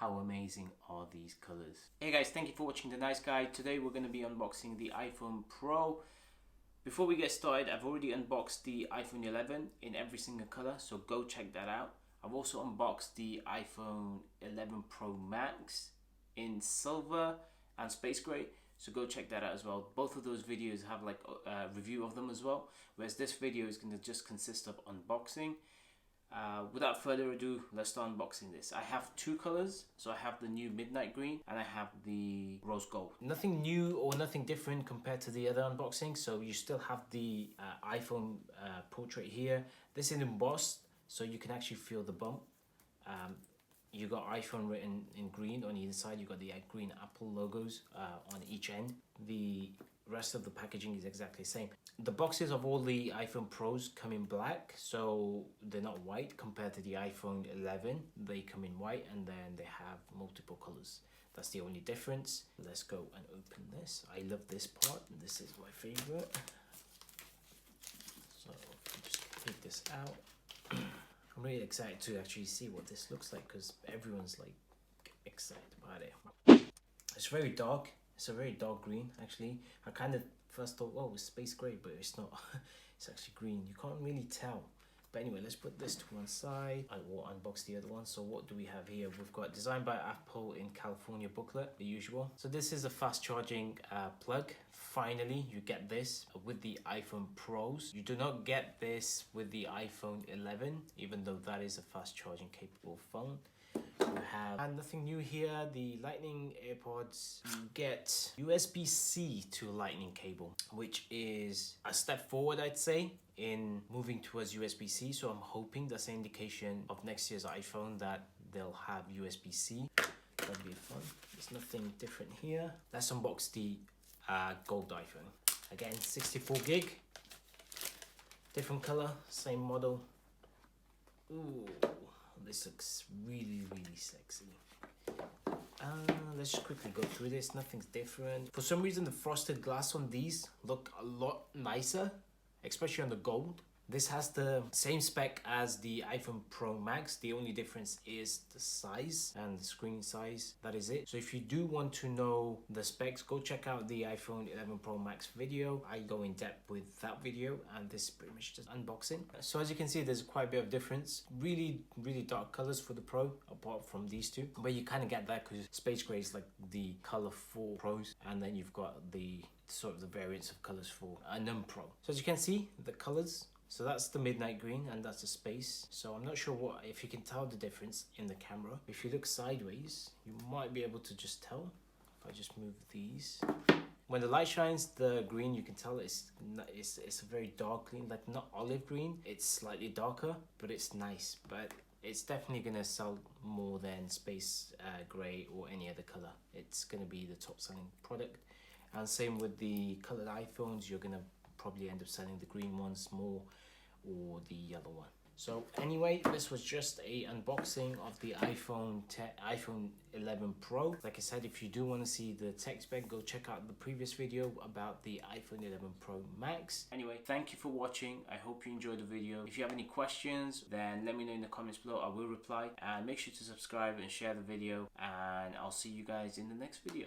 how amazing are these colors. Hey guys, thank you for watching the Nice Guy. Today we're going to be unboxing the iPhone Pro. Before we get started, I've already unboxed the iPhone 11 in every single color, so go check that out. I've also unboxed the iPhone 11 Pro Max in silver and space gray, so go check that out as well. Both of those videos have like a review of them as well, whereas this video is going to just consist of unboxing. Without further ado, let's start unboxing this. I have two colors, so I have the new midnight green and I have the rose gold. Nothing new or nothing different compared to the other unboxing. So you still have the iPhone portrait here. This is embossed, so you can actually feel the bump. You got iPhone written in green on either side. You got the green Apple logos on each end. The rest of the packaging is exactly the same. The boxes of all the iPhone Pros come in black, so they're not white compared to the iPhone 11. They come in white and then they have multiple colors. That's the only difference. Let's go and open this. I love this part. This is my favorite. So just take this out. I'm really excited to actually see what this looks like because everyone's like excited about it. It's very dark. It's a very dark green actually. I kind of first thought, oh, it's space gray, but it's not. It's actually green. You can't really tell. But anyway, let's put this to one side. I will unbox the other one. So what do we have here? We've got designed by Apple in California booklet, the usual. So this is a fast charging plug. Finally, you get this with the iPhone Pros. You do not get this with the iPhone 11, even though that is a fast charging capable phone. You have, and nothing new here, the lightning AirPods. You get USB-C to lightning cable, which is a step forward, I'd say, in moving towards USB-C. So I'm hoping that's an indication of next year's iPhone that they'll have USB-C. That'd be fun. There's nothing different here. Let's unbox the gold iPhone. Again, 64 gig, different color, same model. Ooh. This looks really, really sexy. Let's just quickly go through this. Nothing's different. For some reason, the frosted glass on these look a lot nicer, especially on the gold. This has the same spec as the iPhone Pro Max. The only difference is the size and the screen size. That is it. So if you do want to know the specs, go check out the iPhone 11 Pro Max video. I go in depth with that video, and this is pretty much just unboxing. So as you can see, there's quite a bit of difference. Really, really dark colors for the Pro, apart from these two. But you kind of get that because space gray is like the color for Pros, and then you've got the sort of the variants of colors for a non-Pro. So as you can see, the colors. So that's the midnight green and that's the space. So I'm not sure if you can tell the difference in the camera. If you look sideways, you might be able to just tell. If I just move these. When the light shines, the green, you can tell it's a very dark green, like not olive green. It's slightly darker, but it's nice. But it's definitely gonna sell more than space gray or any other color. It's gonna be the top selling product. And same with the colored iPhones, you're gonna probably end up selling the green ones more or the yellow one. So anyway, this was just a unboxing of the iPhone 11 Pro. Like I said, if you do want to see the tech spec, go check out the previous video about the iPhone 11 Pro Max. Anyway, thank you for watching. I hope you enjoyed the video. If you have any questions, then let me know in the comments below. I will reply. And make sure to subscribe and share the video. And I'll see you guys in the next video.